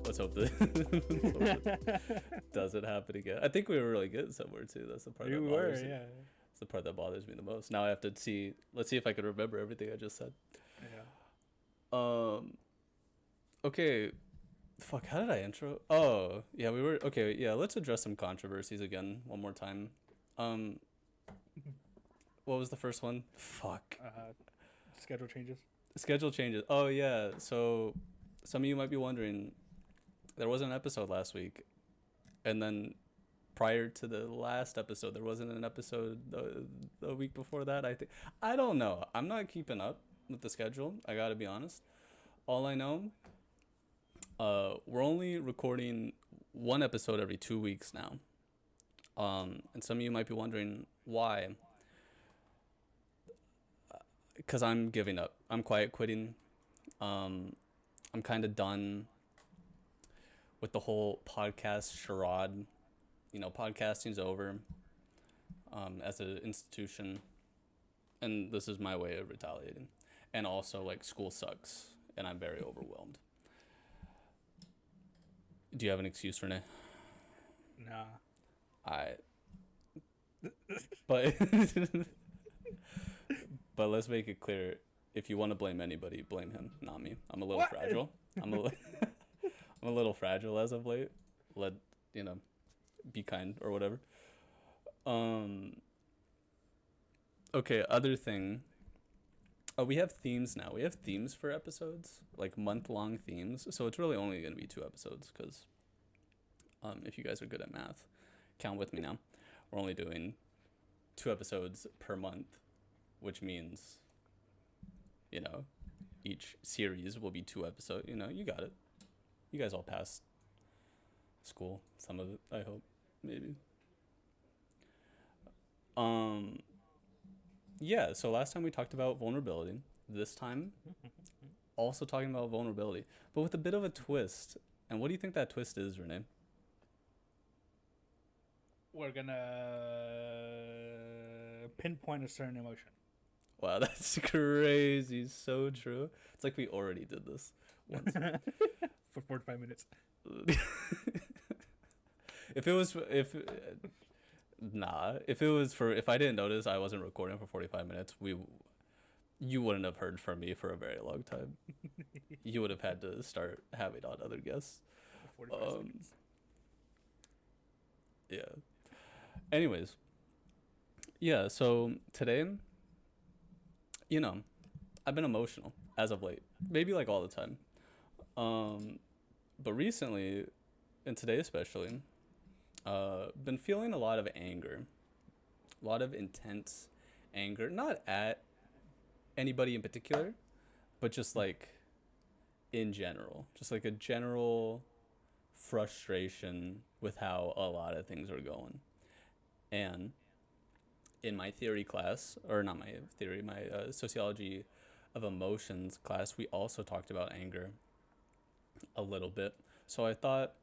Let's hope that doesn't happen again. I think we were really good somewhere too. That's the part. That's the part that bothers me the most. Now I have to see. Let's see if I can remember everything I just said. Yeah. Okay. Fuck. How did I intro? Oh, yeah. We were okay. Yeah. Let's address some controversies again one more time. What was the first one? Fuck. Schedule changes. Schedule changes. Oh yeah. So some of you might be wondering, there wasn't an episode last week, and then prior to the last episode, there wasn't an episode the week before that. I don't know. I'm not keeping up with the schedule. I gotta be honest. All I know, we're only recording one episode every 2 weeks now. And some of you might be wondering why. Because I'm giving up. I'm quiet quitting. I'm kind of done with the whole podcast charade. You know, podcasting's over as an institution. And this is my way of retaliating. And also, like, school sucks. And I'm very overwhelmed. Do you have an excuse, Rene? Nah. But but let's make it clear. If you want to blame anybody, blame him, not me. I'm a little fragile. I'm a little fragile as of late. Be kind or whatever. Okay, other thing. Oh, we have themes now. We have themes for episodes, like month-long themes. So it's really only going to be 2 episodes because if you guys are good at math, count with me now. We're only doing 2 episodes per month, which means, each series will be 2 episodes. You got it. You guys all passed school. Some of it, I hope. Maybe. Yeah, so last time we talked about vulnerability. This time, also talking about vulnerability, but with a bit of a twist. And what do you think that twist is, Rene? We're gonna pinpoint a certain emotion. Wow, that's crazy. So true. It's like we already did this once. For 45 minutes. If I didn't notice I wasn't recording for 45 minutes, you wouldn't have heard from me for a very long time. You would have had to start having on other guests. 45 seconds. Yeah. Anyways. Yeah, so today, I've been emotional as of late. Maybe like all the time. But recently, and today especially, been feeling a lot of anger. A lot of intense anger. Not at anybody in particular, but just like in general. Just like a general frustration with how a lot of things are going. And in my theory class, or not my theory, my sociology of emotions class, we also talked about anger a little bit. So I thought,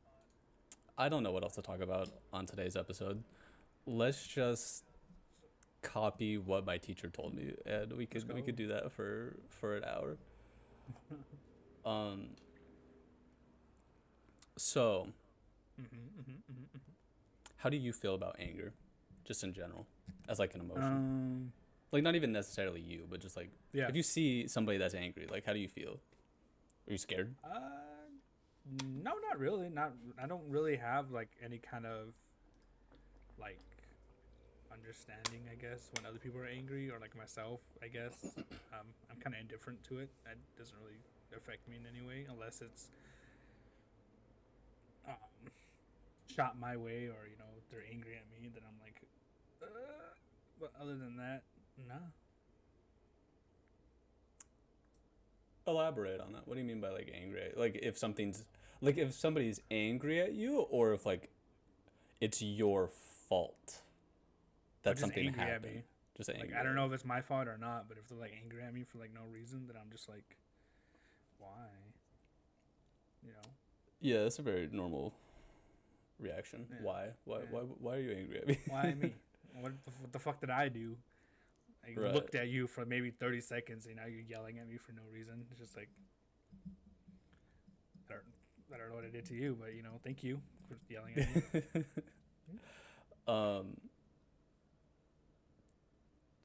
I don't know what else to talk about on today's episode. Let's just copy what my teacher told me, and we could do that for an hour. So, how do you feel about anger, just in general, as like an emotion? Like not even necessarily you, but just like if you see somebody that's angry, like how do you feel? Are you scared? No, not really. I don't really have like any kind of like understanding, I guess, when other people are angry, or like myself, I guess. I'm kind of indifferent to it. That doesn't really affect me in any way, unless it's shot my way, or they're angry at me. Then I'm like, but other than that, nah. Elaborate on that. What do you mean by like angry? Like if somebody's angry at you, or if like it's your fault that something happened. Just angry. Like I don't know if it's my fault or not, but if they're like angry at me for like no reason, then I'm just like, why? Yeah, that's a very normal reaction. Yeah. Why? Why are you angry at me? Why me? What the fuck did I do? I looked at you for maybe 30 seconds, and now you're yelling at me for no reason. It's just like, I don't know what I did to you, but thank you for yelling at me. um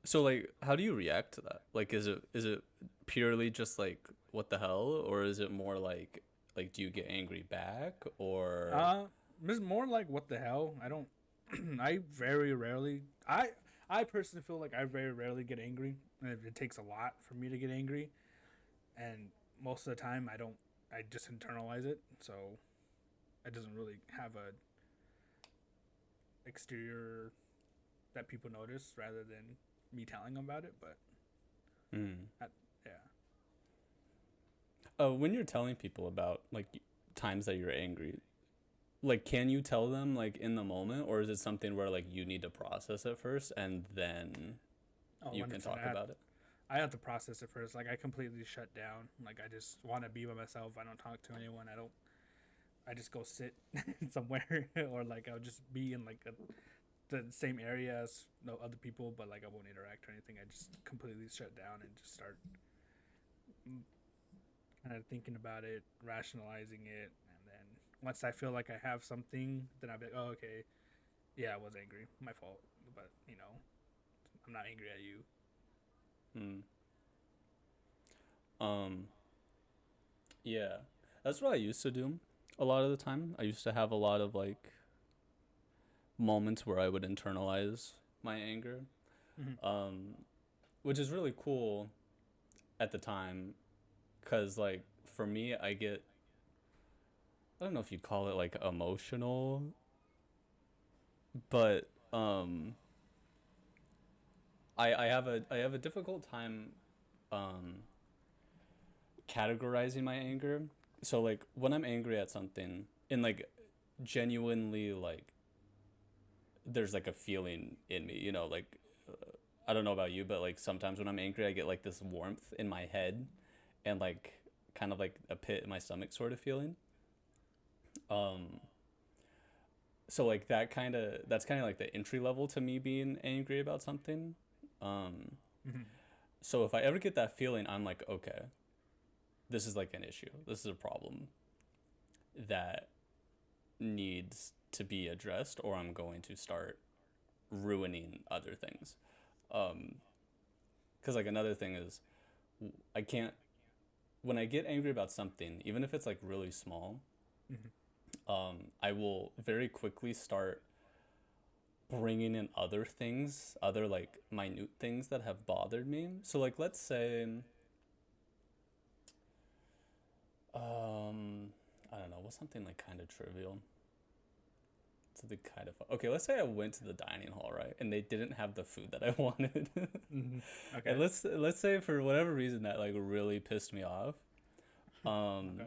so like how do you react to that? Like is it purely just like what the hell, or is it more like do you get angry back, or Uh, it's more like what the hell. I don't. I very rarely. I personally feel like I very rarely get angry. And it takes a lot for me to get angry, and most of the time I don't. I just internalize it, so it doesn't really have a exterior that people notice rather than me telling them about it. But mm. I, yeah. When you're telling people about like times that you're angry, like can you tell them like in the moment, or is it something where like you need to process it first and then Oh, you can 100%. talk about it? I have to process it first. Like I completely shut down. Like I just want to be by myself. I don't talk to anyone. I don't. I just go sit somewhere, or like I'll just be in like the same area as no other people, but like I won't interact or anything. I just completely shut down and just start kind of thinking about it, rationalizing it, and then once I feel like I have something, then I'll be like, oh, okay, yeah, I was angry, my fault, but I'm not angry at you. Hmm. Um, yeah, that's what I used to do a lot of the time. I used to have a lot of like moments where I would internalize my anger, Mm-hmm. um, which is really cool at the time, because like for me, I don't know if you'd call it like emotional, but I have a difficult time um categorizing my anger. So like when I'm angry at something and like genuinely like there's like a feeling in me, like I don't know about you, but like sometimes when I'm angry I get like this warmth in my head and like kind of like a pit in my stomach sort of feeling. Um so like that's kind of like the entry level to me being angry about something. Um Mm-hmm. so if I ever get that feeling, I'm like, okay, this is like an issue. This is a problem that needs to be addressed, or I'm going to start ruining other things. Because like another thing is, I can't, when I get angry about something, even if it's like really small, Mm-hmm. I will very quickly start bringing in other things, other like minute things that have bothered me. So like let's say, I don't know, what's something like kind of trivial? Something kind of okay. Let's say I went to the dining hall, right, and they didn't have the food that I wanted, Mm-hmm. and Okay. let's say for whatever reason that like really pissed me off, Okay. um,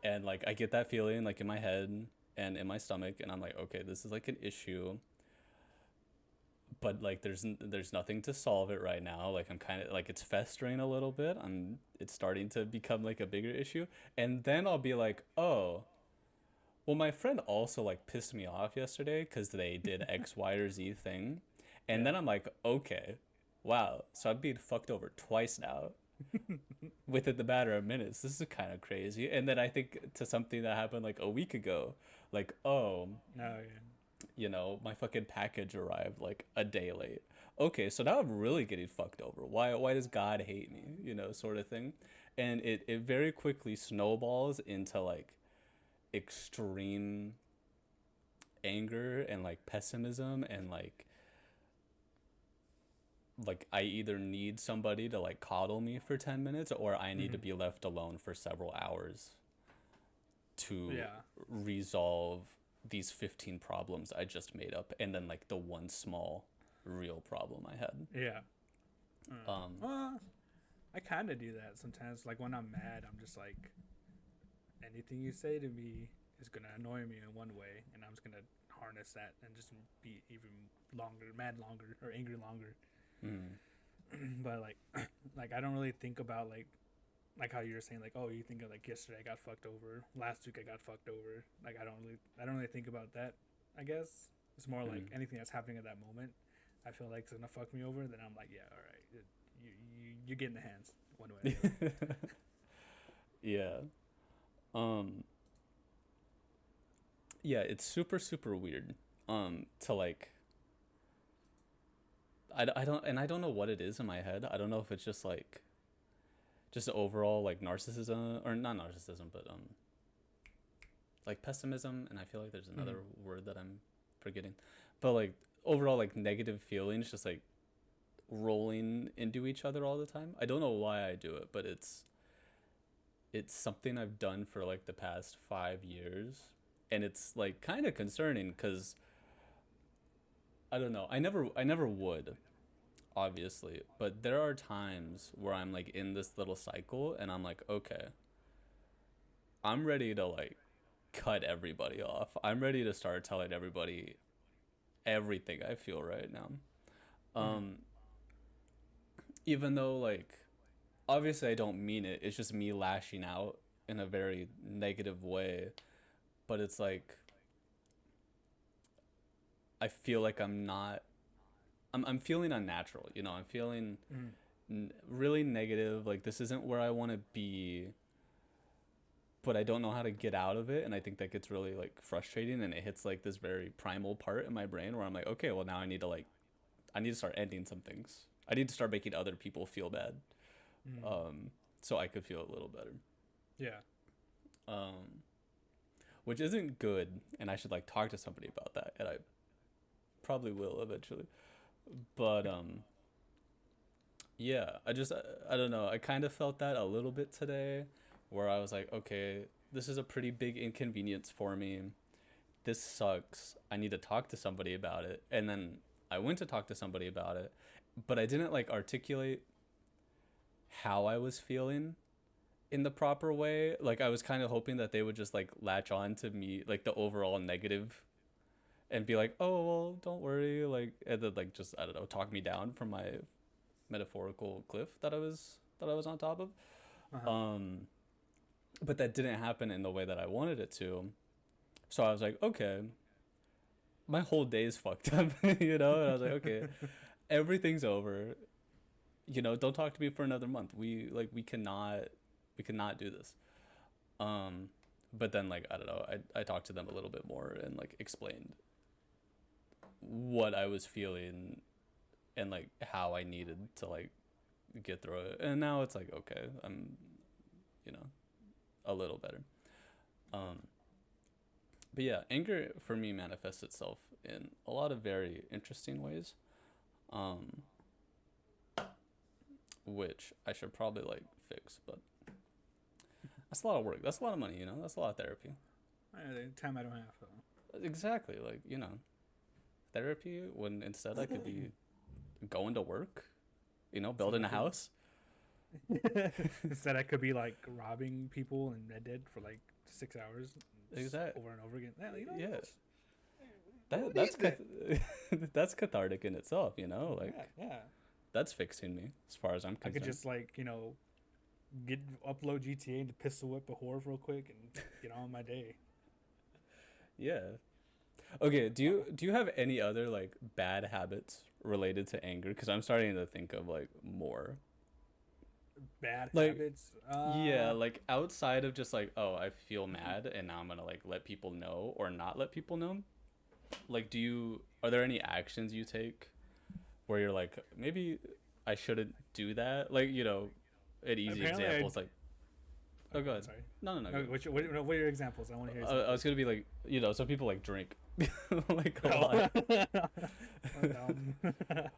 and like I get that feeling like in my head and in my stomach, and I'm like, okay, this is like an issue, but like there's nothing to solve it right now. Like I'm kind of like it's festering a little bit. It's starting to become like a bigger issue, and then I'll be like, oh. Well, my friend also like pissed me off yesterday because they did X, Y, or Z thing, and Yeah. then I'm like, okay, wow, so I'm being fucked over twice now within the matter of minutes. This is kind of crazy. And then I think to something that happened like a week ago, like, oh, Oh yeah. my fucking package arrived like a day late. Okay, so now I'm really getting fucked over. Why does God hate me? Sort of thing. And it very quickly snowballs into like extreme anger and like pessimism, and like I either need somebody to like coddle me for 10 minutes, or I need to Mm-hmm. be left alone for several hours to Yeah. resolve these 15 problems I just made up, and then like the one small real problem I had. Yeah. um Well, I kind of do that sometimes. Like when I'm mad, I'm just like, anything you say to me is gonna annoy me in one way, and I'm just gonna harness that and just be even longer, mad longer, or angry longer. mm, But like I don't really think about like how you were saying, like, oh, you think of like yesterday I got fucked over, last week I got fucked over. Like I don't really think about that. I guess it's more like mm. anything that's happening at that moment. I feel like it's gonna fuck me over. Then I'm like, yeah, all right, you get in the hands one way or the other. Yeah. Um, yeah, it's super super weird. To like, I don't know what it is in my head. I don't know if it's just like, just overall like narcissism or not narcissism, but like pessimism, and I feel like there's another word that I'm forgetting, but like overall like negative feelings just like rolling into each other all the time. I don't know why I do it, but it's something I've done for like the past 5 years, and it's like kind of concerning because I don't know. I never would, obviously, but there are times where I'm like in this little cycle, and I'm like, okay, I'm ready to like cut everybody off. I'm ready to start telling everybody everything I feel right now. Mm-hmm. Um, Even though like obviously I don't mean it. It's just me lashing out in a very negative way, but it's like I feel like I'm feeling unnatural, you know. I'm feeling Mm-hmm. really negative, like this isn't where I want to be, but I don't know how to get out of it, and I think that gets really like frustrating, and it hits like this very primal part in my brain where I'm like, okay, well now I need to start ending some things. I need to start making other people feel bad, Mm-hmm. um, so I could feel a little better. Yeah. Um, which isn't good, and I should like talk to somebody about that, and I probably will eventually. But yeah, I don't know. I kind of felt that a little bit today, where I was like, okay, this is a pretty big inconvenience for me. This sucks. I need to talk to somebody about it. And then I went to talk to somebody about it, but I didn't like articulate how I was feeling in the proper way. Like I was kind of hoping that they would just like latch on to me, like the overall negative, and be like, "Oh, well, don't worry," like, and then like just I don't know, talk me down from my metaphorical cliff that I was on top of. Uh-huh. Um, but that didn't happen in the way that I wanted it to. So I was like, okay, my whole day's fucked up, you know. And I was like, okay, everything's over. You know, don't talk to me for another month. We cannot do this. Um, but then like I don't know, I talked to them a little bit more and like explained what I was feeling and like how I needed to like get through it. And now it's like okay, I'm you know a little better. Um, but yeah, anger for me manifests itself in a lot of very interesting ways. Um, which I should probably like fix, but that's a lot of work. That's a lot of money, you know. That's a lot of therapy. Time I don't have. So. Exactly, like you know, therapy when instead I could be going to work, you know, Instead building I a could. house. Instead, I could be like robbing people in Red Dead for like 6 hours, just Exactly. over and over again. Yeah, Yeah, who that's needs it? that's cathartic in itself, you know. Yeah, Like yeah. that's fixing me as far as I'm I could concerned. just like get upload GTA to pistol whip a whore real quick and get on my day. Yeah. Okay. Do you have any other like bad habits related to anger? Because I'm starting to think of like more. Bad Like habits. yeah, like outside of just like oh I feel mad and now I'm gonna like let people know or not let people know. Like are there any actions you take where you're like maybe I shouldn't do that? Like you know, an easy Apparently, example is like oh go I'm ahead. sorry. No no no No, go. what are your examples? I want to hear I was examples. gonna be like you know some people like drink like a No. lot No.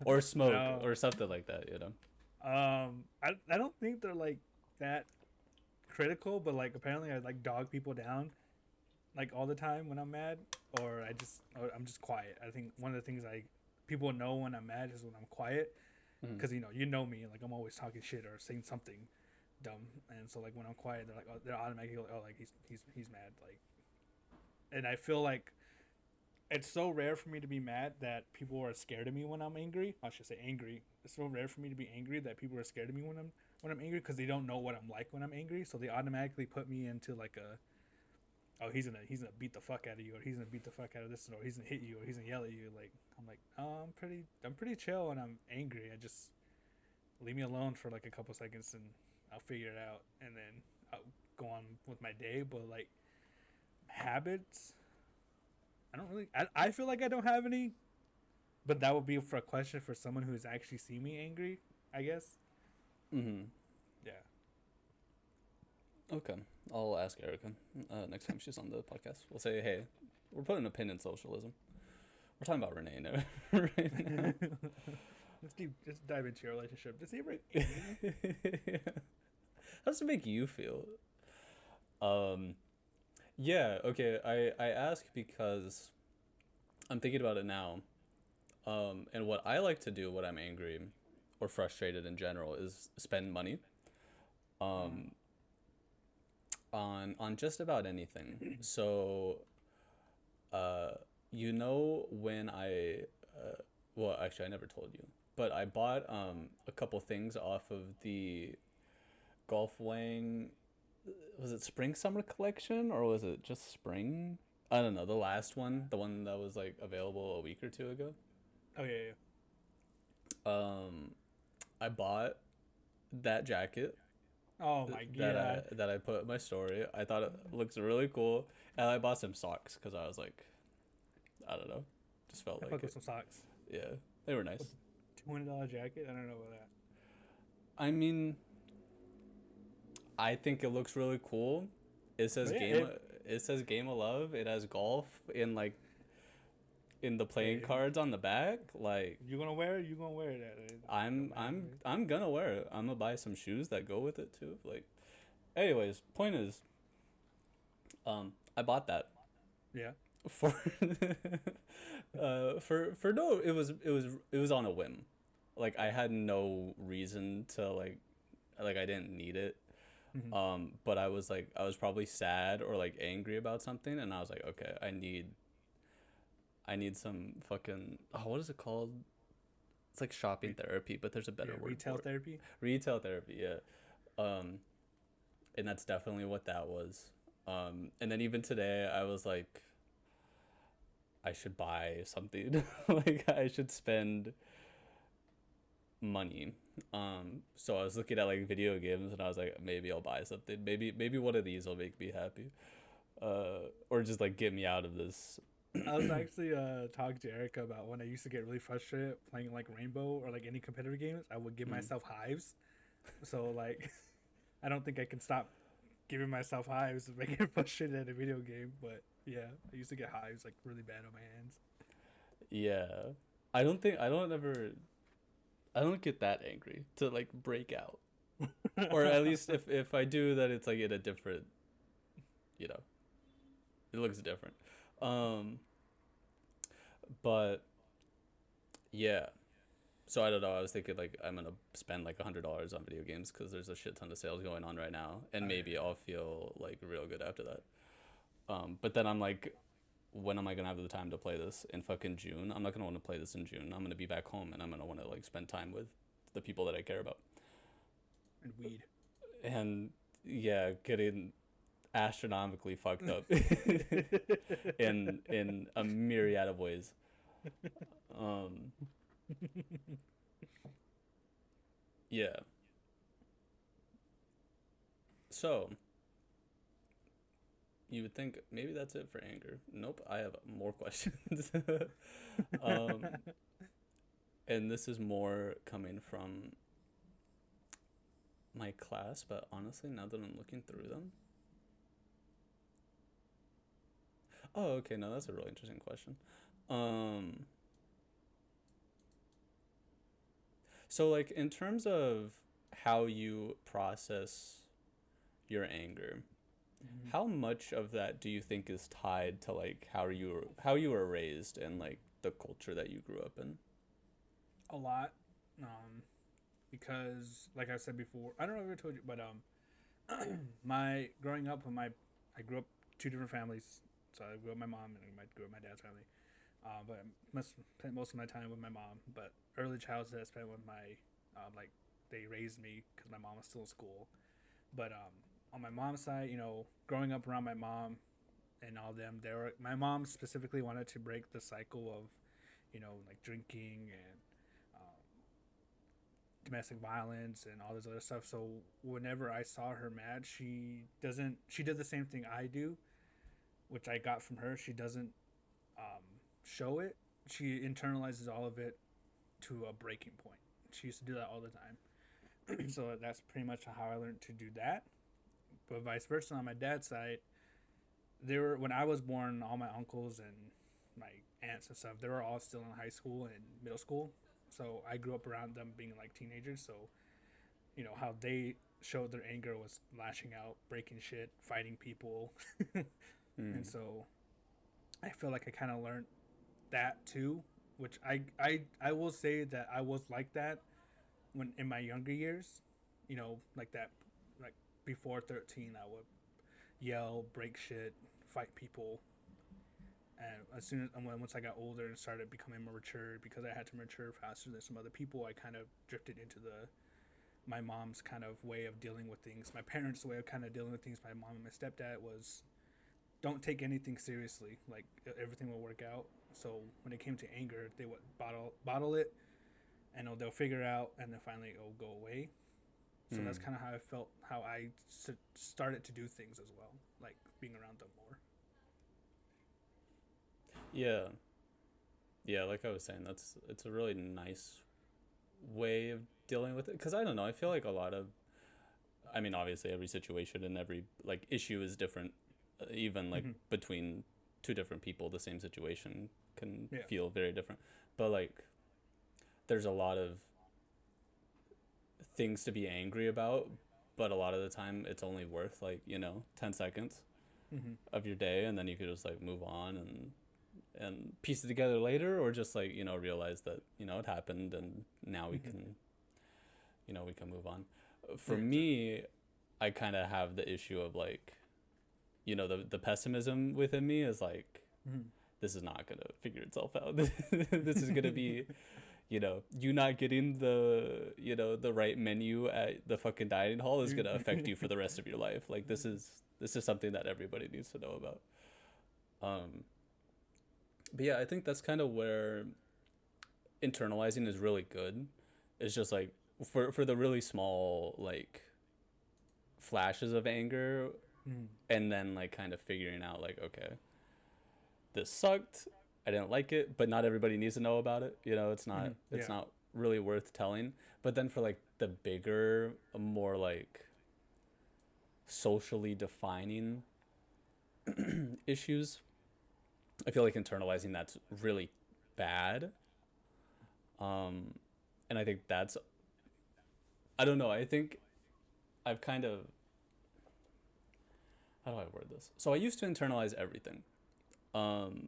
or smoke No. or something like that you know. I don't think they're like that critical, but like apparently I like dog people down like all the time when I'm mad, or I'm just quiet. I think one of the things people know when I'm mad is when I'm quiet, Mm-hmm. because you know me, like I'm always talking shit or saying something dumb, and so like when I'm quiet, they're like they're automatically like, oh, like he's mad, like, and I feel like it's so rare for me to be mad that people are scared of me when I'm angry. I should say angry. It's so rare for me to be angry that people are scared of me when I'm angry, because they don't know what I'm like when I'm angry. So they automatically put me into like a, oh, he's gonna beat the fuck out of you, or he's gonna beat the fuck out of this, or he's gonna hit you, or he's gonna yell at you. Like I'm like, oh, I'm pretty chill when I'm angry. I just leave me alone for like a couple seconds and I'll figure it out, and then go on with my day. But like habits, I don't really. I feel like I don't have any, but that would be for a question for someone who's actually seen me angry, I guess. Mm-hmm. Yeah. Okay. I'll ask Erica next time she's on the podcast. We'll say, hey, we're putting a pin in socialism. We're talking about Rene now, right now. Let's dive into your relationship. Does he ever? Yeah. How does it make you feel? Yeah, okay. I ask because I'm thinking about it now. And what I like to do when I'm angry or frustrated in general is spend money. Um, on just about anything. So, uh, when well, actually, I never told you, but I bought a couple things off of the Golf Wang. Was it spring summer collection or was it just spring? I don't know. The last one, the one that was like available a week or two ago. Oh yeah, yeah. I bought that jacket Oh my god. that I put in my story. I thought it looks really cool, and I bought some socks because I was like, I don't know, just felt I like fuck with it. some socks. Yeah, they were nice. $200 jacket. I don't know about that. I mean, I think it looks really cool. It says But yeah, game. It says Game of Love. It has golf in the playing cards on the back. Like you gonna wear it? You gonna wear it? I'm gonna wear it. I'm gonna buy some shoes that go with it too. Like, anyways, point is, I bought that Yeah. for for no, it was on a whim. Like I had no reason to like I didn't need it. Mm-hmm. But I was probably sad or like angry about something, and I was like, okay, I need some fucking, oh, what is it called? It's like shopping therapy, but there's a better word retail for it. therapy. Retail therapy, yeah. And that's definitely what that was. And then even today, I was like, I should buy something. Like I should spend money. So I was looking at like video games, and I was like, maybe I'll buy something. Maybe one of these will make me happy, or just like get me out of this. I was actually talking to Erica about when I used to get really frustrated playing like Rainbow or like any competitive games. I would give myself hives. So like, I don't think I can stop giving myself hives if I get frustrated at a video game. But yeah, I used to get hives like really bad on my hands. Yeah, I don't get that angry to like break out, or at least if I do, that it's like in a different, you know, it looks different. Um, but yeah, so I don't know. I was thinking like I'm gonna spend like $100 on video games because there's a shit ton of sales going on right now, and maybe I'll feel like real good after that. But then I'm like, when am I gonna have the time to play this in fucking June? I'm not gonna want to play this in June. I'm gonna be back home, and I'm gonna want to like spend time with the people that I care about. And weed. And yeah, getting astronomically fucked up in a myriad of ways. Yeah. So you would think maybe that's it for anger. Nope, I have more questions. um, and this is more coming from my class, but honestly, now that I'm looking through them. Oh, okay, no, that's a really interesting question. Um, so like in terms of how you process your anger, how much of that do you think is tied to like how you were raised and like the culture that you grew up in? A lot. Because like I said before, I don't know if I told you, but my growing up when I grew up two different families. So I grew up with my mom and I grew up with my dad's family. But I spent most of my time with my mom. But early childhood I spent with my like they raised me because my mom was still in school. But on my mom's side, growing up around my mom and all them, my mom specifically wanted to break the cycle of, like drinking and, um, domestic violence and all this other stuff. So whenever I saw her mad, she does the same thing I do, which I got from her. She doesn't show it. She internalizes all of it to a breaking point. She used to do that all the time. So that's pretty much how I learned to do that. But vice versa on my dad's side, when I was born, all my uncles and my aunts and stuff, they were all still in high school and middle school. So I grew up around them being like teenagers. So, how they showed their anger was lashing out, breaking shit, fighting people. And so I feel like I kind of learned that too, which I will say that I was like that when in my younger years, like that, like before 13, I would yell, break shit, fight people. And once I got older and started becoming more mature, because I had to mature faster than some other people, I kind of drifted into my mom's kind of way of dealing with things. My parents' way of kind of dealing with things, my mom and my stepdad, was don't take anything seriously. Like, everything will work out. So when it came to anger, they would bottle it, and they'll figure it out, and then finally it'll go away. So that's kind of how I felt, how I started to do things as well, like being around them more. Yeah, like I was saying, it's a really nice way of dealing with it, because I don't know, I feel like I mean, obviously every situation and every like issue is different, even like between two different people, the same situation can feel very different, but like there's a lot of things to be angry about, but a lot of the time it's only worth like 10 seconds of your day, and then you could just like move on and piece it together later, or just like realize that it happened, and now we can we can move on. For me, I kind of have the issue of like the pessimism within me is like this is not gonna figure itself out. This is gonna be you not getting the right menu at the fucking dining hall is gonna affect you for the rest of your life. Like this is something that everybody needs to know about. But yeah, I think that's kind of where internalizing is really good. It's just like for the really small like flashes of anger, and then like kind of figuring out like, okay, this sucked, I didn't like it, but not everybody needs to know about it. It's not really worth telling. But then for like the bigger, more like socially defining issues, I feel like internalizing that's really bad. And I think that's, I don't know, I think I've kind of, how do I word this? So I used to internalize everything. And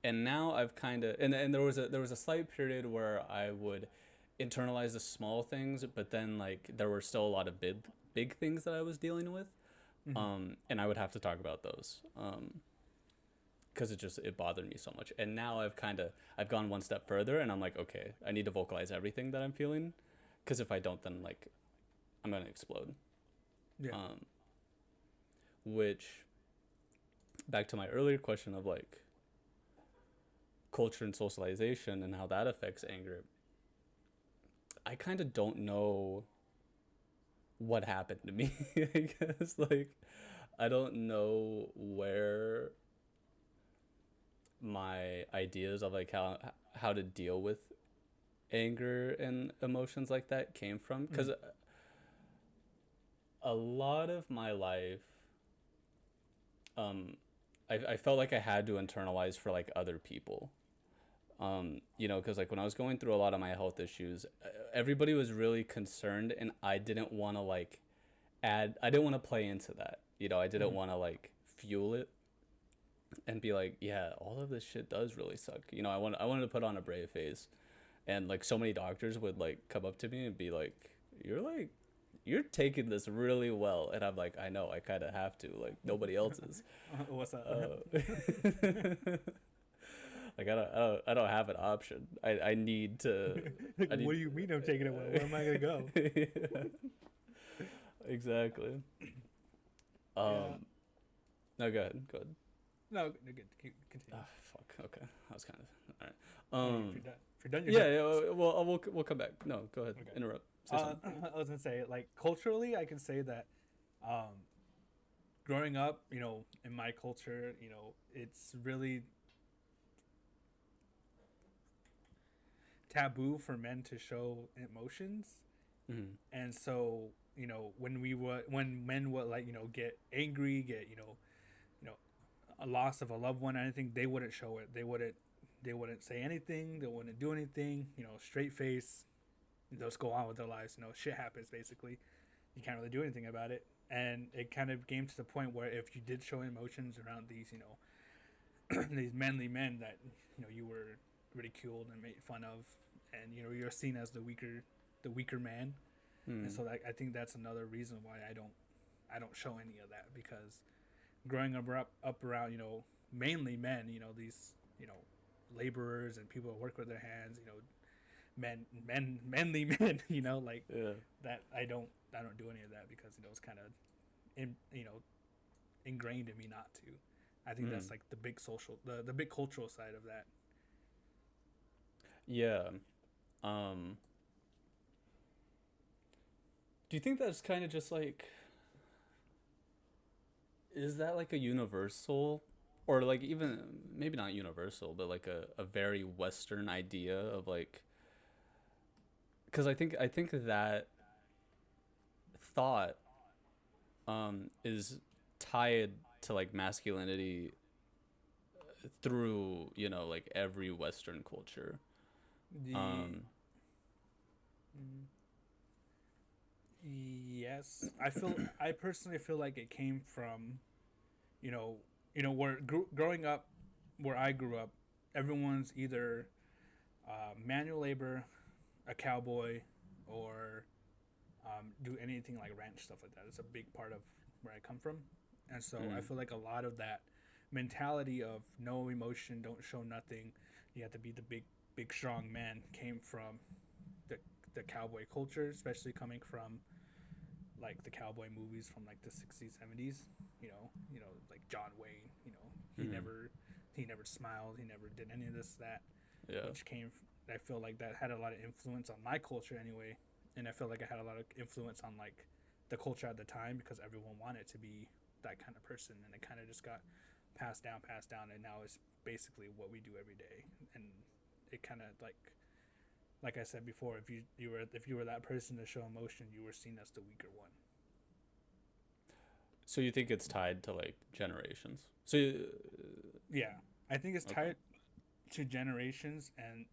now I've kind of, and there was a slight period where I would internalize the small things, but then like there were still a lot of big things that I was dealing with. And I would have to talk about those. Because it bothered me so much. And now I've gone one step further, and I'm like, okay, I need to vocalize everything that I'm feeling, because if I don't, then like I'm gonna explode. Which, back to my earlier question of like culture and socialization and how that affects anger, I kind of don't know what happened to me. I guess like I don't know where my ideas of like how to deal with anger and emotions like that came from, because a lot of my life I felt like I had to internalize for like other people, because like when I was going through a lot of my health issues, everybody was really concerned, and I didn't want to I didn't want to play into that. I didn't want to like fuel it and be like, yeah, all of this shit does really suck. I wanted to put on a brave face, and like so many doctors would like come up to me and be like, you're taking this really well, and I'm like, I know, I kind of have to, like nobody else is. What's up? Like I don't have an option. I need to. What do you mean I'm taking it well? Where am I gonna go? Yeah. Exactly. No, go ahead. No, good. Continue. Fuck. Okay, that was kind of all right. If you're done, you're Yeah, done. yeah. Well, we'll come back. No, go ahead. Okay. Interrupt. Say something. I was gonna say, like, culturally, I can say that, growing up, in my culture, it's really taboo for men to show emotions, Mm-hmm. and so when men would, like, get angry, get you know a loss of a loved one or anything, they wouldn't show it. They wouldn't say anything. They wouldn't do anything. Straight face. They'll just go on with their lives. Shit happens basically. You can't really do anything about it. And it kind of came to the point where if you did show emotions around these, these manly men, that you were ridiculed and made fun of, and you're seen as the weaker man. And Mm. so I think that's another reason why I don't show any of that, because growing up around mainly men, these laborers and people that work with their hands, manly men, like Yeah. that. I don't do any of that because it's kind of in, ingrained in me not to. I think Mm. that's like the big cultural side of that. Yeah. Um. Do you think that's kind of just like, is that like a universal, or like even maybe not universal, but like a very Western idea of like, because I think that thought is tied to like masculinity through like every Western culture. The Um. mm, yes, I personally feel like it came from where growing up, where I grew up, everyone's either manual labor, a cowboy, or do anything like ranch stuff like that. It's a big part of where I come from, and so I Mm. feel like a lot of that mentality of no emotion, don't show nothing, you have to be the big strong man, came from the the cowboy culture, especially coming from like the cowboy movies from like the 60s, 70s. Like John Wayne. He Mm. never he never smiled. He never did any of this that, Yeah. which I feel like that had a lot of influence on my culture anyway, and I feel like it had a lot of influence on like the culture at the time, because everyone wanted to be that kind of person, and it kind of just got passed down, and now it's basically what we do every day. And it kind of like I said before, if you were that person to show emotion, you were seen as the weaker one. So you think it's tied to like generations? So Yeah, I think it's okay. tied to generations and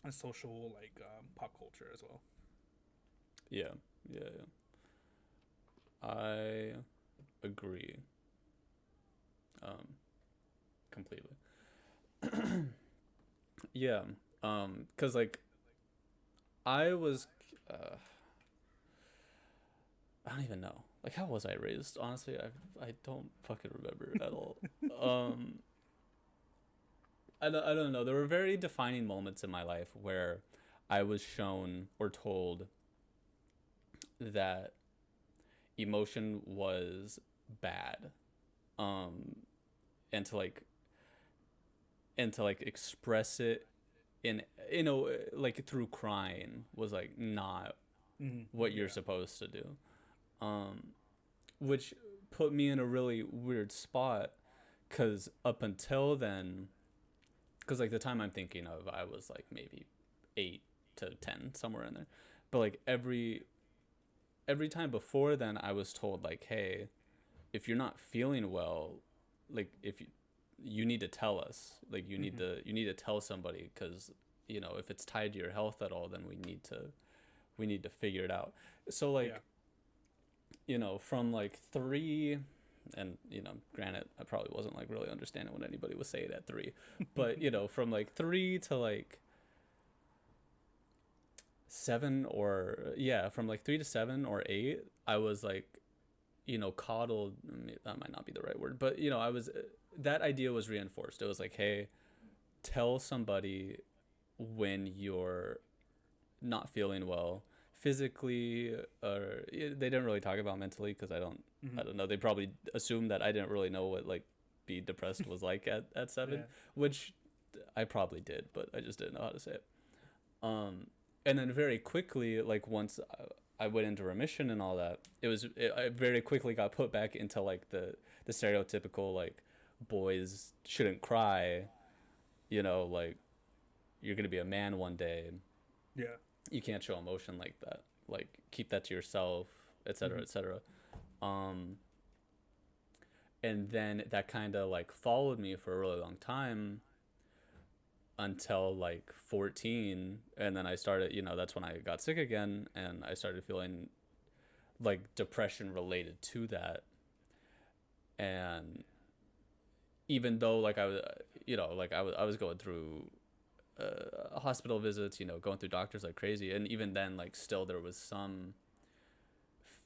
a social, like, pop culture as well. Yeah. Yeah. Yeah. I agree. Um. Completely. Yeah. Cause like I was, uh, I don't even know. Like, how was I raised? Honestly, I don't fucking remember at all. Um, I don't know. There were very defining moments in my life where I was shown or told that emotion was bad. Um, and to like express it in like through crying was like not what you're Yeah. supposed to do. Um, which put me in a really weird spot because up until then, because like the time I'm thinking of, I was like maybe 8 to 10, somewhere in there. But like every time before then, I was told like, hey, if you're not feeling well, like if you need to tell us, like Hmm. you need to tell somebody, because if it's tied to your health at all, then we need to figure it out. So Yeah. like from like 3, and granted, I probably wasn't like really understanding what anybody was saying at 3, but from like 3 to like 7, or yeah, from like 3 to 7 or 8, I was like coddled. That might not be the right word, but I was, that idea was reinforced. It was like, hey, tell somebody when you're not feeling well physically, or they didn't really talk about mentally, because Hmm. I don't know, they probably assumed that I didn't really know what like be depressed was like at 7, Yeah. which I probably did, but I just didn't know how to say it. Um, and then very quickly, like once I went into remission and all that, I very quickly got put back into like the stereotypical like boys shouldn't cry, like you're gonna be a man one day. Yeah. You can't show emotion like that. Like keep that to yourself, etc., etc. Um, and then that kind of like followed me for a really long time until like 14, and then I started, that's when I got sick again, and I started feeling like depression related to that. And even though like I was, like I was going through hospital visits, going through doctors like crazy, and even then like still there was some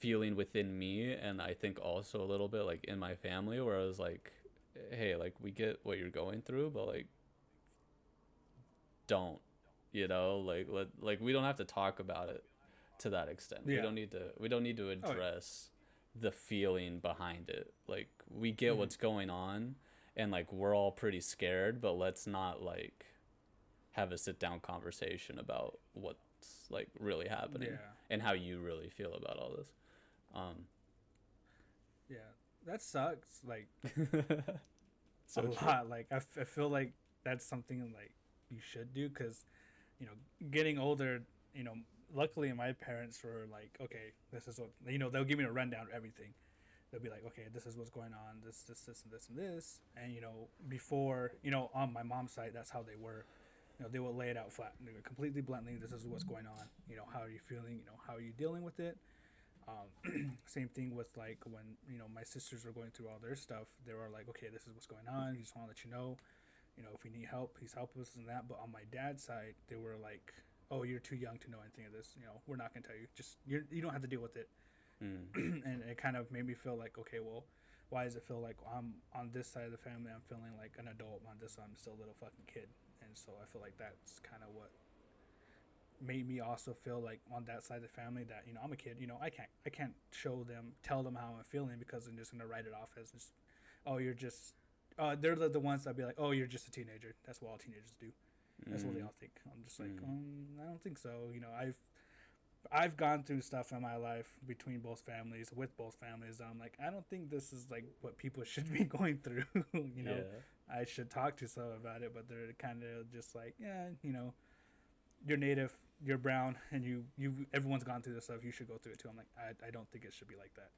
feeling within me, and I think also a little bit like in my family, where I was like, hey, like we get what you're going through, but like don't, like we don't have to talk about it to that extent. Yeah. We don't need to address the feeling behind it. Like we get what's going on, and like we're all pretty scared, but let's not like have a sit down conversation about what's like really happening and how you really feel about all this. Yeah, that sucks. Like So a lot. Like I feel like that's something like you should do, because getting older, luckily my parents were like, okay, this is what, they'll give me a rundown of everything. They'll be like, okay, this is what's going on, this and this and this. And before, on my mom's side, that's how they were. They will lay it out flat, completely bluntly. This is what's going on. How are you feeling? How are you dealing with it? Same thing with like when my sisters were going through all their stuff. They were like, okay, this is what's going on. We just want to let you know. If we need help, please help us and that. But on my dad's side, they were like, oh, you're too young to know anything of this. We're not gonna tell you. Just you don't have to deal with it. And it kind of made me feel like, okay, well, why does it feel like I'm on this side of the family, I'm feeling like an adult, on this side I'm still a little fucking kid. And so I feel like that's kind of what made me also feel like on that side of the family that I'm a kid. I can't tell them how I'm feeling, because I'm just gonna write it off as just, oh, you're just they're the ones that be like, oh, you're just a teenager. That's what all teenagers do. That's what they all think. I'm just like, I don't think so. I've gone through stuff in my life between both families, with both families. I'm like, I don't think this is like what people should be going through. I should talk to someone about it, but they're kind of just like, yeah, you're native, you're brown, and you everyone's gone through this stuff. You should go through it too. I'm like, I don't think it should be like that.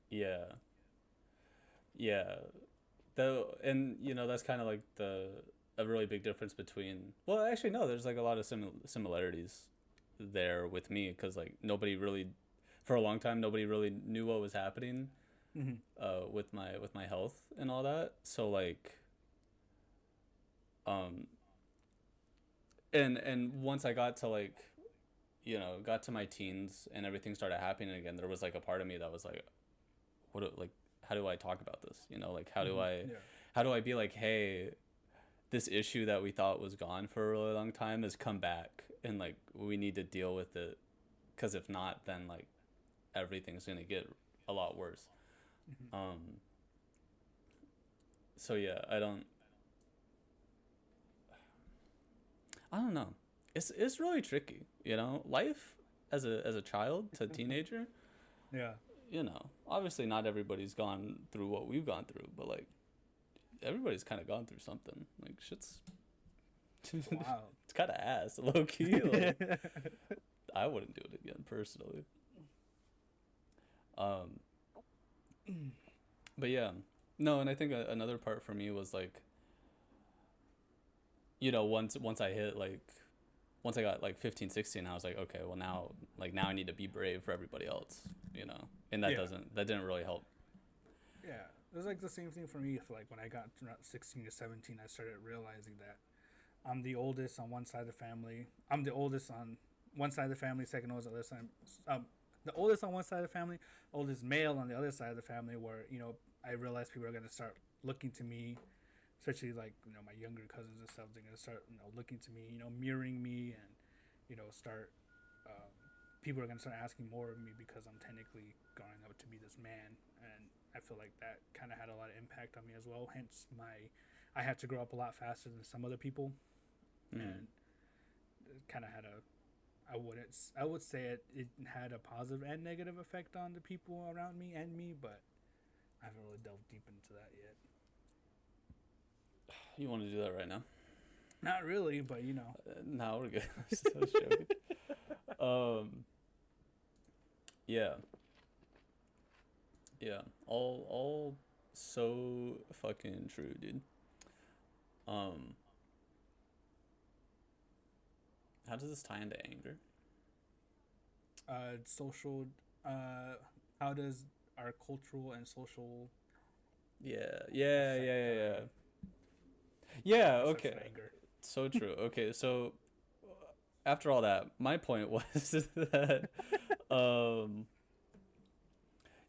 Yeah. Yeah. Though, and that's kind of like a really big difference between. Well, actually, no. There's like a lot of similarities there with me, because like nobody really, for a long time, nobody really knew what was happening, with my health and all that. So like, and once I got to like, got to my teens and everything started happening again, there was like a part of me that was like, how do I talk about this? Like how do I be like, hey, this issue that we thought was gone for a really long time has come back, and like we need to deal with it, because if not, then like everything's gonna get a lot worse. So yeah, I don't know. It's really tricky, life as a child to teenager. Yeah. Obviously not everybody's gone through what we've gone through, but like everybody's kind of gone through something. Like shit's Wow. it's kind of ass, low key. Like, I wouldn't do it again personally. But yeah, no, and I think another part for me was like, once I hit like, once I got like 15, 16, I was like, okay, well now I need to be brave for everybody else, and that didn't really help. Yeah, it was like the same thing for me. Like when I got to 16 to 17, I started realizing that I'm the oldest on one side of the family. I'm the oldest on one side of the family, second oldest on the other side. The oldest on one side of the family, oldest male on the other side of the family, where, I realized people are going to start looking to me, especially like, my younger cousins and stuff. They're going to start, looking to me, mirroring me, and, start, people are going to start asking more of me, because I'm technically growing up to be this man. And I feel like that kind of had a lot of impact on me as well. Hence my I had to grow up a lot faster than some other people, Mm-hmm. and it kind of had a. I would say it had a positive and negative effect on the people around me and me, but I haven't really delved deep into that yet. You want to do that right now? Not really, but you know. No, we're good. I was joking. Yeah, yeah. All so fucking true, dude. Um, how does this tie into anger? Social. How does our cultural and social Yeah, affect yeah. perception Okay, of anger? so true. Okay, so after all that, my point was that, um,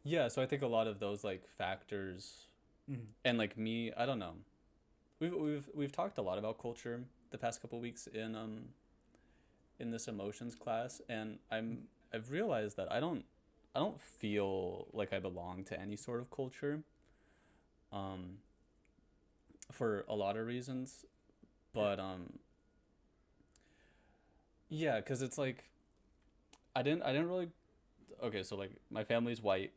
yeah. So I think a lot of those like factors, Mm-hmm. and like me, I don't know. We've talked a lot about culture the past couple weeks in this emotions class, and I've realized that I don't feel like I belong to any sort of culture, um, for a lot of reasons, Yeah. but yeah, because it's like I didn't really. Okay, so like my family's white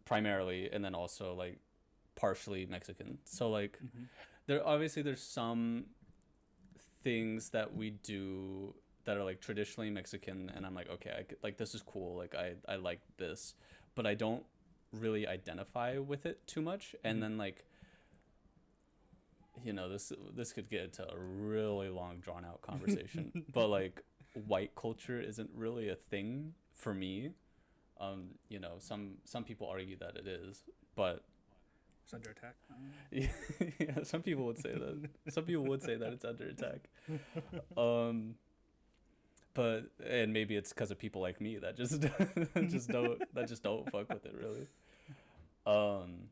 primarily, and then also like partially Mexican. So like Mm-hmm. there's some things that we do that are like traditionally Mexican, and I'm like, okay, like this is cool, like I like this, but I don't really identify with it too much. And Mm-hmm. then like, this could get into a really long drawn out conversation, but like white culture isn't really a thing for me. Some people argue that it is, but It's under attack. yeah, some people would say that. Some people would say that it's under attack. Um, but and maybe it's because of people like me that just just don't fuck with it really. Um,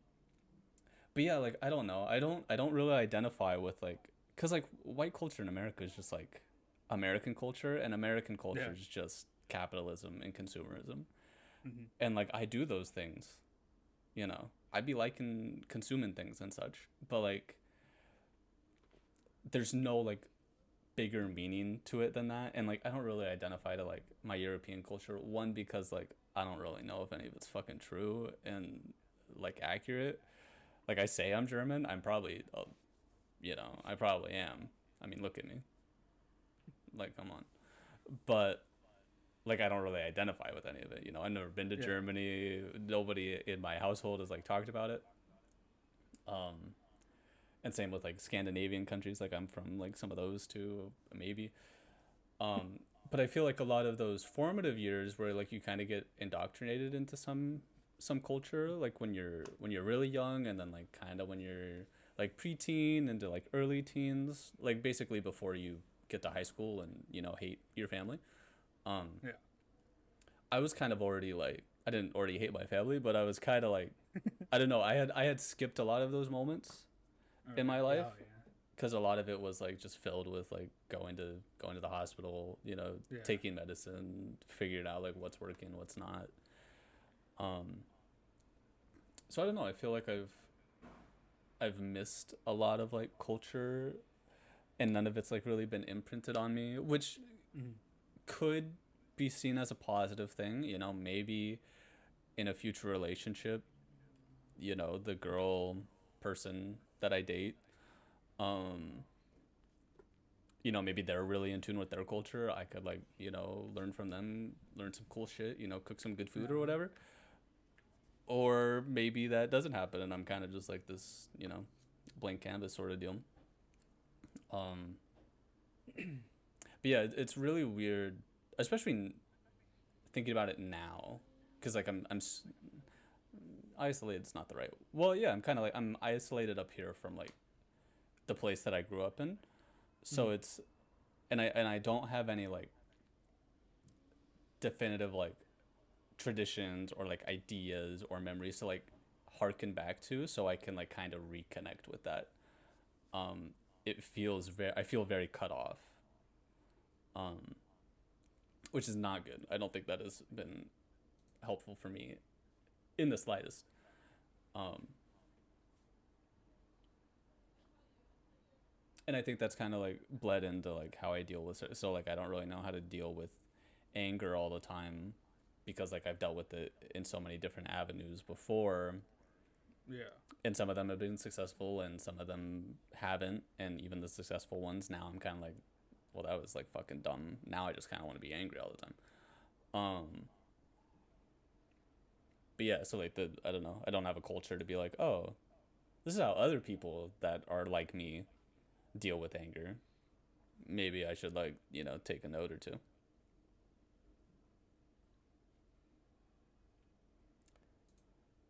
but yeah, like I don't know. I don't really identify with like, cause like white culture in America is just like American culture, and American Yeah. culture is just capitalism and consumerism, Mm-hmm. and like I do those things. I'd be liking consuming things and such, but like there's no like bigger meaning to it than that. And like I don't really identify to like my European culture, one because like I don't really know if any of it's fucking true and like accurate. Like I say I'm German, I'm probably I probably am. I mean, look at me, like come on. But like I don't really identify with any of it. I've never been to Yeah. Germany. Nobody in my household has like talked about it. um and same with like Scandinavian countries, like I'm from like some of those too, maybe. um but I feel like a lot of those formative years where like you kind of get indoctrinated into some culture, like when you're really young, and then like kind of when you're like preteen into like early teens, like basically before you get to high school and hate your family. um Yeah. I was kind of already like, I didn't already hate my family, but I was kind of like, I don't know, I had skipped a lot of those moments in Okay. my Yeah. life, Oh, because a lot of it was like just filled with like going to the hospital, yeah. Yeah. taking medicine, figuring out like what's working, what's not. Um, so I don't know. I feel like I've missed a lot of like culture, and none of it's like really been imprinted on me, which Mm-hmm. could be seen as a positive thing. Maybe in a future relationship, the girl person that I date, um, maybe they're really in tune with their culture. I could like, learn from them, learn some cool shit, cook some good food or Uh-huh. whatever. Or maybe that doesn't happen, and I'm kind of just like this, blank canvas sort of deal. Um, but yeah, it's really weird, especially thinking about it now, because like isolated. It's not the right. Well, yeah, I'm kind of like I'm isolated up here from like the place that I grew up in, so Mm-hmm. it's and I don't have any like definitive like traditions or like ideas or memories to like harken back to, so I can like kind of reconnect with that. um it feels very I feel very cut off, um which is not good. I don't think that has been helpful for me in the slightest. um And I think that's kind of like bled into like how I deal with it. So like I don't really know how to deal with anger all the time because like I've dealt with it in so many different avenues before, Yeah. and some of them have been successful and some of them haven't, and even the successful ones now I'm kind of like, well, that was like fucking dumb. Now I just kind of want to be angry all the time. But yeah, so like I don't know, I don't have a culture to be like, oh, this is how other people that are like me deal with anger. Maybe I should like, take a note or two.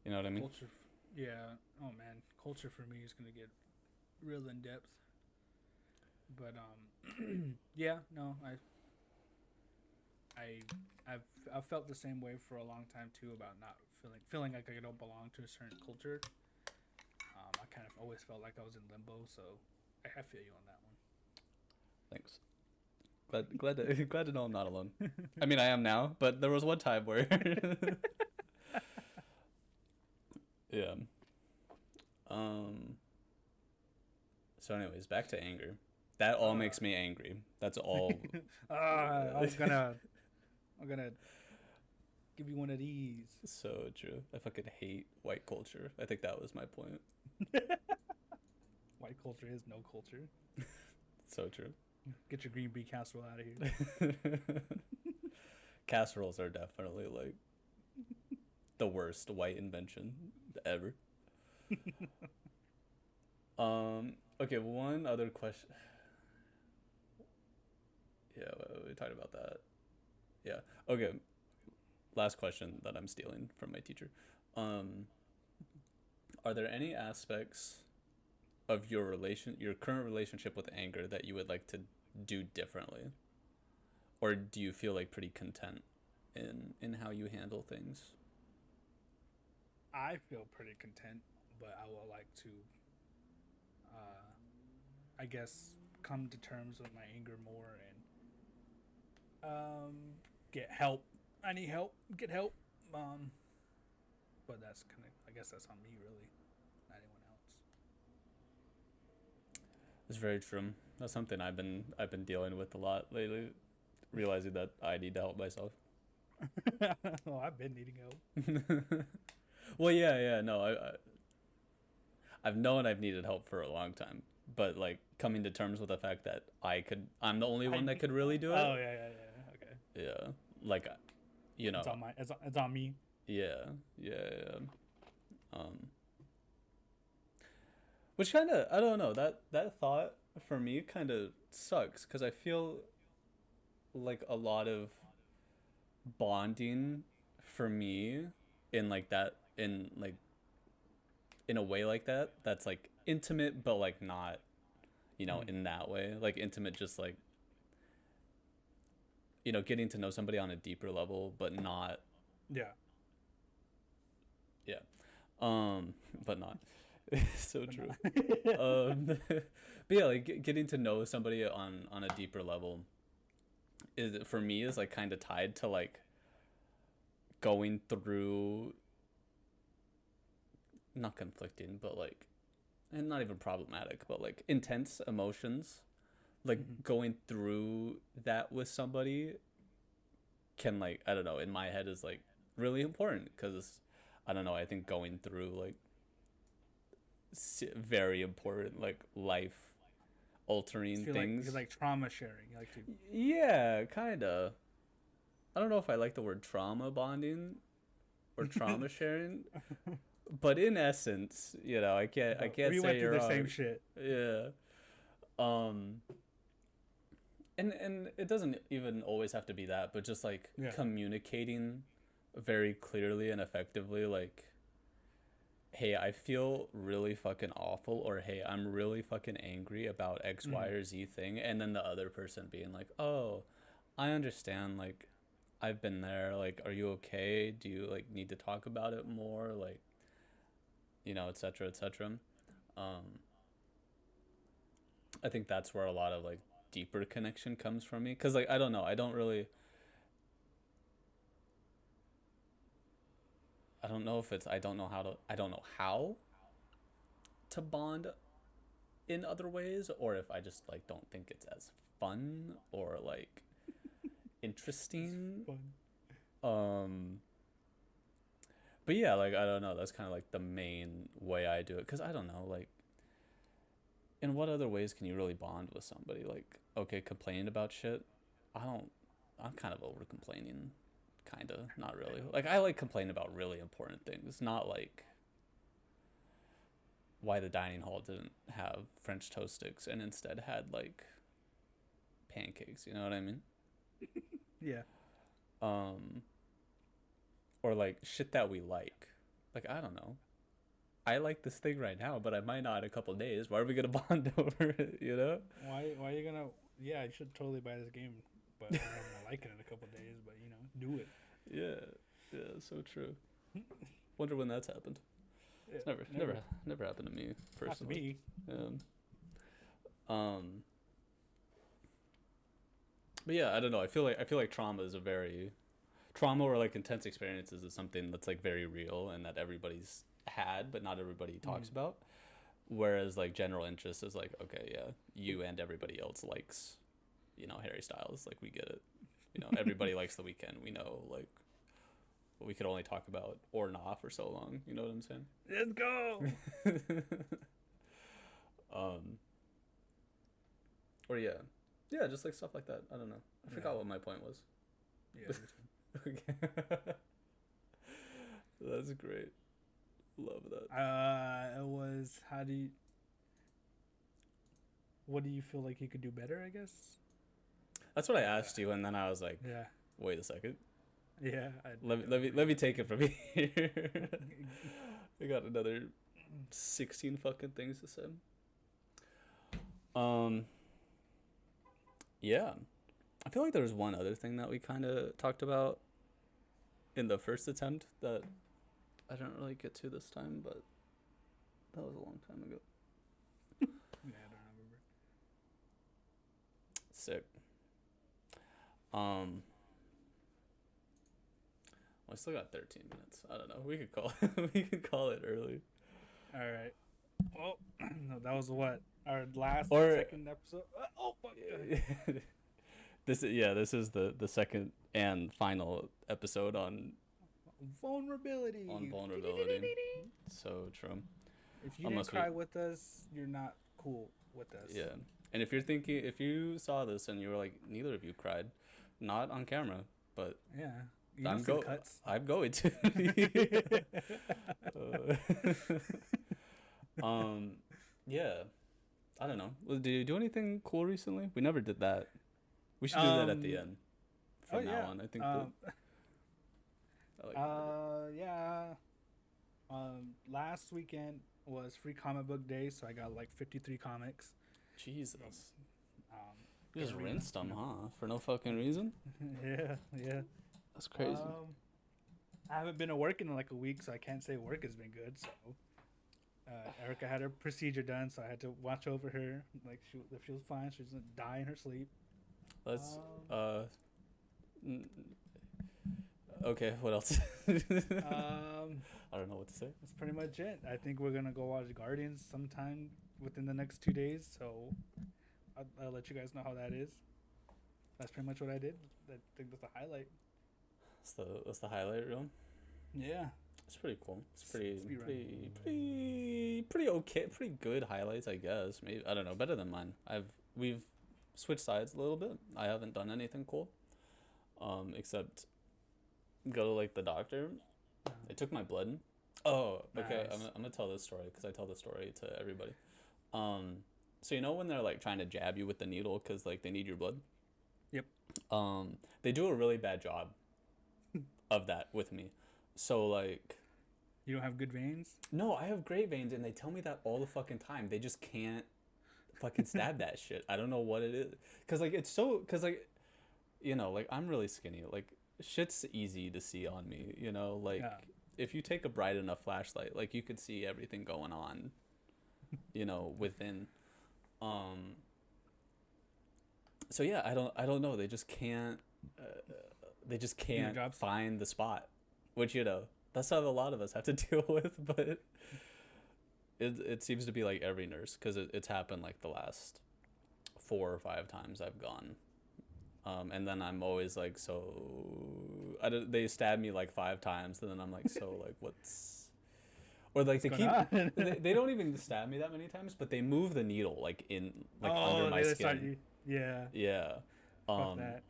You know what I mean? Culture. Yeah. Oh man, culture for me is gonna get real in depth. But yeah. No, I, I've felt the same way for a long time too about not feeling like I don't belong to a certain culture. I kind of always felt like I was in limbo, so I feel you on that one. Thanks. Glad to know I'm not alone. I mean, I am now, but there was one time where yeah. So anyways, back to anger. That all makes me angry. That's all. I'm gonna give you one of these. So true. I fucking hate white culture. I think that was my point. White culture is no culture. So true. Get your green bean casserole out of here. Casseroles are definitely like the worst white invention ever. Okay, one other question. Yeah, we talked about that. Yeah. Okay. Last question that I'm stealing from my teacher. Are there any aspects of your current relationship with anger that you would like to do differently? Or do you feel like pretty content in how you handle things? I feel pretty content, but I would like to, I guess, come to terms with my anger more and get help. I need help. Get help. But that's kind of, I guess that's on me really, not anyone else. It's very true. That's something I've been dealing with a lot lately, realizing that I need to help myself. Well, I've been needing help. Well, yeah, no, I've known I've needed help for a long time, but like coming to terms with the fact that I'm the only one that could really do it. Oh yeah. Okay. Yeah, like, It's on my. It's on me. Yeah. Which kind of, I don't know, that thought for me kind of sucks because I feel like a lot of bonding for me in like that in a way like that's like intimate but like not in that way, like intimate, just like getting to know somebody on a deeper level but not Yeah. yeah but not so true. But yeah, like getting to know somebody on a deeper level is for me is like kind of tied to like going through, not conflicting, but like, and not even problematic, but like intense emotions, like going through that with somebody can, like, I don't know, in my head is like really important because I don't know, I think going through like very important like life altering So things. you're like trauma sharing. You like to. Yeah, kind of. I don't know if I like the word trauma bonding or trauma sharing, but in essence, I can't We say went through you're the wrong. same shit. Yeah. And it doesn't even always have to be that, but just like communicating very clearly and effectively, like, hey, I feel really fucking awful, or hey, I'm really fucking angry about X, Y, or Z thing, and then the other person being like, oh, I understand, like, I've been there, like, are you okay? Do you like need to talk about it more? Like, etc., etc. I think that's where a lot of like deeper connection comes from me, because like I don't know, I don't know if it's I don't know how to bond in other ways, or if I just like don't think it's as fun or like interesting. Fun. But yeah, like I don't know, that's kind of like the main way I do it, because I don't know, like in what other ways can you really bond with somebody? Like, okay, complaining about shit, I'm kind of over complaining, kind of, not really. Like I like complaining about really important things, not like why the dining hall didn't have French toast sticks and instead had like pancakes, you know what I mean? Yeah. um or like shit that we like I don't know, I like this thing right now, but I might not in a couple days. Why are we gonna bond over it, you know? Why are you gonna? Yeah, you should totally buy this game, but I'm not gonna like it in a couple days. But do it. Yeah, so true. Wonder when that's happened. It's never happened to me personally. Not to me. But yeah, I don't know. I feel like trauma or like intense experiences is something that's like very real and that everybody's had, but not everybody talks about. Whereas like general interest is like, okay, yeah, you and everybody else likes, Harry Styles. Like we get it. Everybody likes The Weeknd. We know like what we could only talk about or not for so long. You know what I'm saying? Let's go. Or yeah, just like stuff like that. I don't know. I forgot what my point was. Yeah. Okay. That's great. Love that. It was what do you feel like you could do better, I guess? That's what I asked you, and then I was like, yeah. Wait a second. Yeah. Let me take it from here. I got another 16 fucking things to say. Yeah. I feel like there was one other thing that we kind of talked about in the first attempt that I didn't really get to this time, but that was a long time ago. Yeah, I don't remember. Sick. I still got 13 minutes. I don't know. We could call it early. All right. Well, no, that was what our last second episode. Oh fuck. This is the second and final episode on vulnerability. So true. If you didn't cry with us, you're not cool with us. Yeah. And if you saw this and you were like, neither of you cried, not on camera, but yeah, I'm going to. Yeah. I don't know. Did you do anything cool recently? We never did that. We should do that at the end. From now on, I think. Yeah. Last weekend was Free Comic Book Day, so I got like 53 comics. Jesus. You just rinsed them, huh? For no fucking reason? Yeah. That's crazy. I haven't been working in like a week, so I can't say work has been good. So, Erica had her procedure done, so I had to watch over her. Like, if she was fine, she doesn't die in her sleep. Let's. Okay, what else? I don't know what to say. That's pretty much it. I think we're gonna go watch Guardians sometime within the next 2 days. So, I'll let you guys know how that is. That's pretty much what I did. I think that's the highlight. That's the highlight reel. Yeah. It's pretty cool. It's pretty okay, pretty good highlights, I guess. Maybe, I don't know, better than mine. We've switched sides a little bit. I haven't done anything cool, except go to like the doctor. They took my blood. Oh, okay. Nice. I'm gonna tell this story because I tell this story to everybody. So when they're like trying to jab you with the needle because like they need your blood. Yep. They do a really bad job of that with me. So like. You don't have good veins? No, I have great veins, and they tell me that all the fucking time. They just can't fucking stab that shit. I don't know what it is. Like I'm really skinny. Like shit's easy to see on me, if you take a bright enough flashlight, like you could see everything going on, within. So yeah, I don't know. They just can't find the spot, which that's how a lot of us have to deal with. But it seems to be like every nurse, because it's happened like the last 4 or 5 times I've gone. And then I'm always like, so they stab me like 5 times, and then I'm like, so like what's, or like they don't even stab me that many times, but they move the needle like in like under my skin. Yeah. Yeah. Fuck that.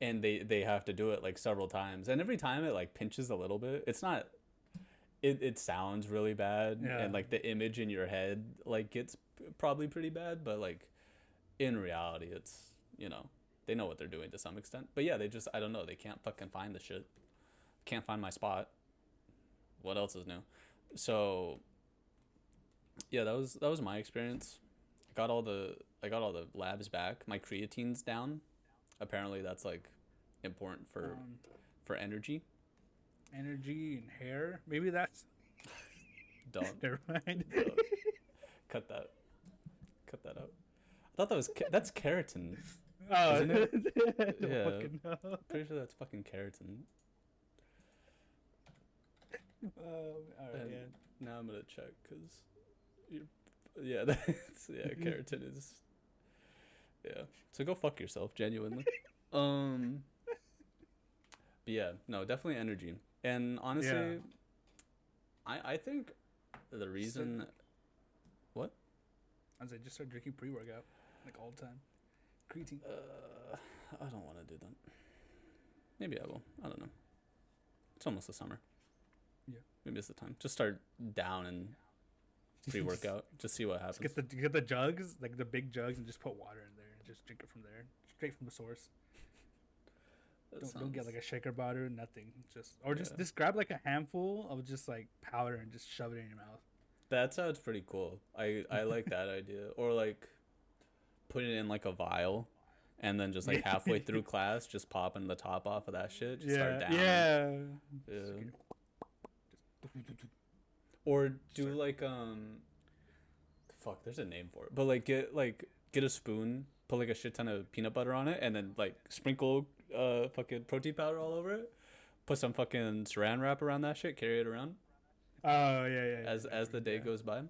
And they have to do it like several times, and every time it like pinches a little bit. It's not, it sounds really bad, and like the image in your head like gets probably pretty bad, but like in reality it's, they know what they're doing to some extent. But yeah, they just, I don't know, they can't fucking find the shit. Can't find my spot. What else is new? So yeah, that was my experience. I got all the labs back. My creatine's down. Apparently that's like important for energy. Energy and hair. Maybe that's Don't. Never mind. Cut that out. I thought that's keratin. Oh, isn't it? Yeah. Pretty sure that's fucking keratin. All right, yeah. Now I'm gonna check, because keratin is, yeah. So go fuck yourself, genuinely. But yeah, no, definitely energy. And honestly, I think the reason, what? I was like, just start drinking pre-workout like all the time. Creatine. I don't want to do that. Maybe I will. I don't know. It's almost the summer. Yeah. Maybe it's the time. Just start down and pre-workout. Just see what happens. Just get the jugs, like the big jugs, and just put water in there and just drink it from there, straight from the source. Don't get like a shaker bottle, nothing. Just grab like a handful of just like powder and just shove it in your mouth. That sounds pretty cool. I like that idea. Or like put it in like a vial, and then just like halfway through class, just popping the top off of that shit. Just start down. Yeah. Or do like fuck, there's a name for it. But like get a spoon, put like a shit ton of peanut butter on it, and then like sprinkle fucking protein powder all over it. Put some fucking saran wrap around that shit, carry it around. Oh yeah. As the day goes by.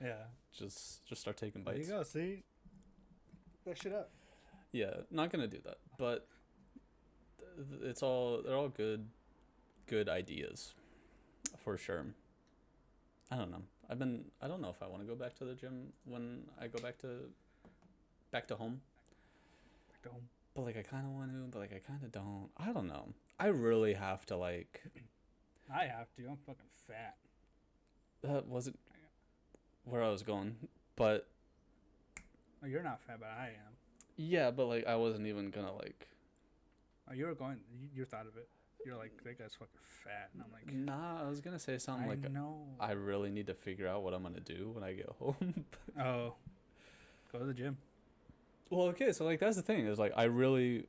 Yeah. Just start taking bites. There you go, see? That shit up. Yeah, not gonna do that. But they're all good ideas. For sure. I don't know. I don't know if I want to go back to the gym when I go back to home. Back to home. But like I kind of want to, but like I kind of don't. I don't know. I really have to like. I have to. I'm fucking fat. That wasn't where I was going, but. Oh, you're not fat, but I am. Yeah, but like I wasn't even gonna like. Oh, you were going. You thought of it. You're like, that guy's fucking fat, and I'm like. Nah, I was gonna say something like. No. I really need to figure out what I'm gonna do when I get home. Oh. Go to the gym. Well, okay, so like that's the thing is like I really.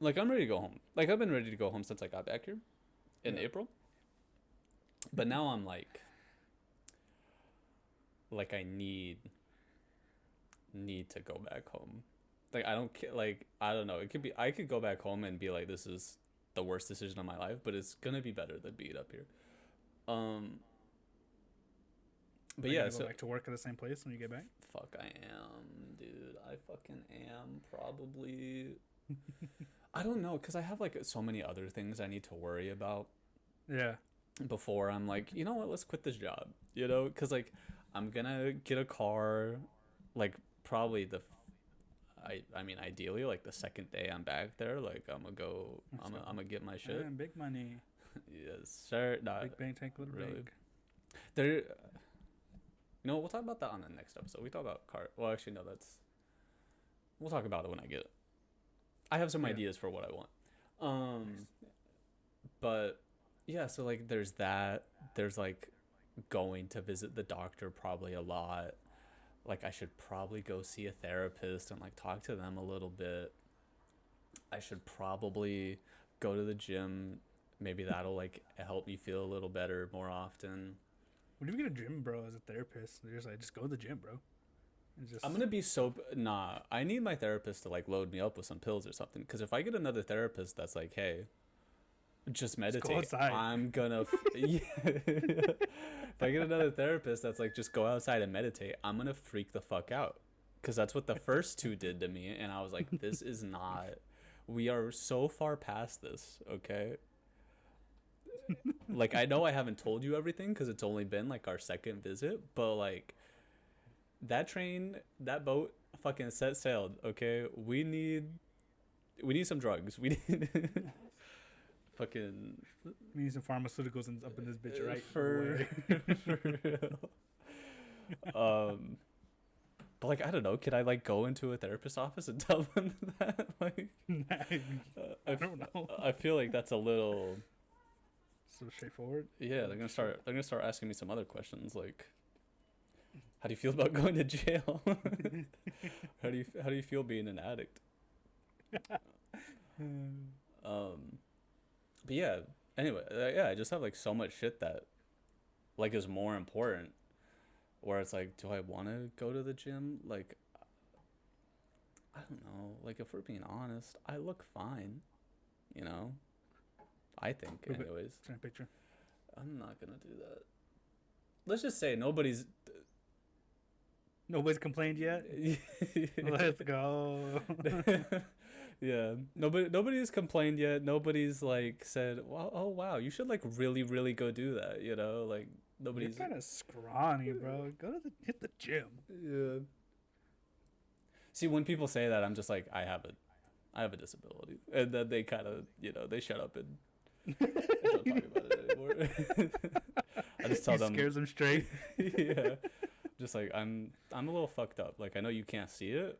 Like I'm ready to go home. Like I've been ready to go home since I got back here, in April. But now I'm like I need to go back home. Like I don't like I don't know. It could be I could go back home and be like, this is the worst decision of my life, but it's gonna be better than being up here. But yeah, so go back to work at the same place when you get back. Fuck, I am, dude. I fucking am probably. I don't know, cause I have like so many other things I need to worry about. Yeah. Before I'm like, you know what? Let's quit this job. You know, cause like I'm gonna get a car, like probably I mean, ideally, like the second day I'm back there, like I'm gonna get my shit. Man, big money. Yes, sir. Not big bank tank, little really. bank. There. No, we'll talk about that on the next episode. We talk about car. Well, actually, no. We'll talk about it when I get it. I have some ideas for what I want. But yeah, so like there's that. There's like going to visit the doctor probably a lot. Like I should probably go see a therapist and like talk to them a little bit. I should probably go to the gym. Maybe that'll like help me feel a little better more often. When you get a gym bro as a therapist, they're just like, just go to the gym, bro. I'm gonna be nah. I need my therapist to like load me up with some pills or something. Because if I get another therapist that's like, hey, just Just go meditate. outside. I'm gonna yeah. If I get another therapist that's like just go outside and meditate, I'm gonna freak the fuck out, because that's what the first two did to me, and I was like, this is not. We are so far past this, okay? Like, I know I haven't told you everything because it's only been like our second visit, but like that boat fucking set sailed, okay? We need some drugs. We need fucking We need some pharmaceuticals up in this bitch, right? for for real. But like, I don't know, could I like go into a therapist's office and tell them that? Like, I don't know. I feel like that's a little. So straightforward. Yeah, they're gonna start asking me some other questions like, how do you feel about going to jail? How do you feel being an addict? But yeah. Anyway, yeah, I just have like so much shit that like is more important. Where it's like, do I want to go to the gym? Like, I don't know. Like, if we're being honest, I look fine. You know, I think, anyways. Send a picture. I'm not gonna do that. Let's just say nobody's complained yet. Let's go. Yeah, nobody's complained yet. Nobody's like said, "Wow, oh wow, you should like really really go do that." You know, like nobody's. You're kind of scrawny, bro. Hit the gym. Yeah. See, when people say that, I'm just like, I have a disability, and then they kind of, they shut up and don't talk about it anymore. I just tell them. Scares them straight. Yeah, just like I'm a little fucked up. Like, I know you can't see it,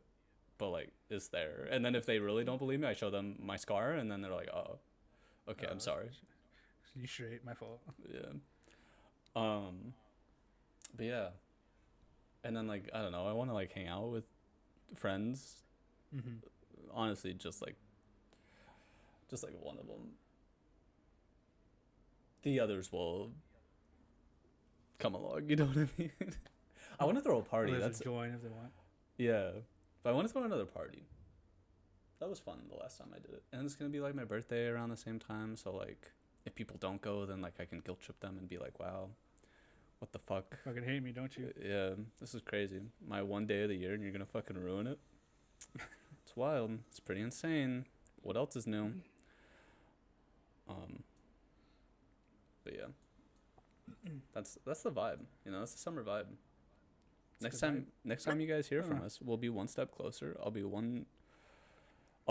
but like it's there. And then if they really don't believe me, I show them my scar, and then they're like, oh, okay, I'm sorry. You straight, my fault. Yeah. But yeah. And then like, I don't know, I want to like hang out with friends. Mm-hmm. Honestly, just like one of them. The others will come along, you know what I mean? I want to throw a party. That's join if they want. Yeah. But I want to throw another party. That was fun the last time I did it. And it's going to be like my birthday around the same time, so like if people don't go, then like I can guilt trip them and be like, "Wow, what the fuck? You fucking hate me, don't you?" Yeah, this is crazy. My one day of the year and you're going to fucking ruin it. It's wild. It's pretty insane. What else is new? But yeah. That's the vibe. That's the summer vibe. Next time you guys hear from us, we'll be one step closer. I'll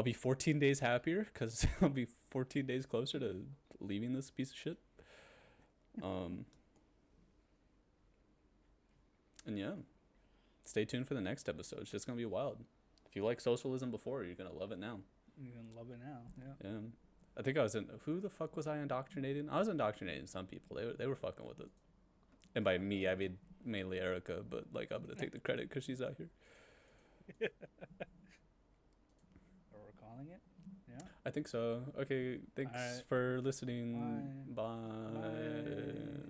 be 14 days happier because I'll be 14 days closer to leaving this piece of shit. And yeah, stay tuned for the next episode. It's just gonna be wild. If you like socialism before, you're gonna love it now. You're gonna love it now. Yeah. Yeah. I think who the fuck was I indoctrinating? I was indoctrinating some people. They were fucking with it. And by me, I mean mainly Erica, but like I'm gonna take the credit because she's out here. Or we're calling it. Yeah. I think so. Okay, thanks for listening. Bye. Bye.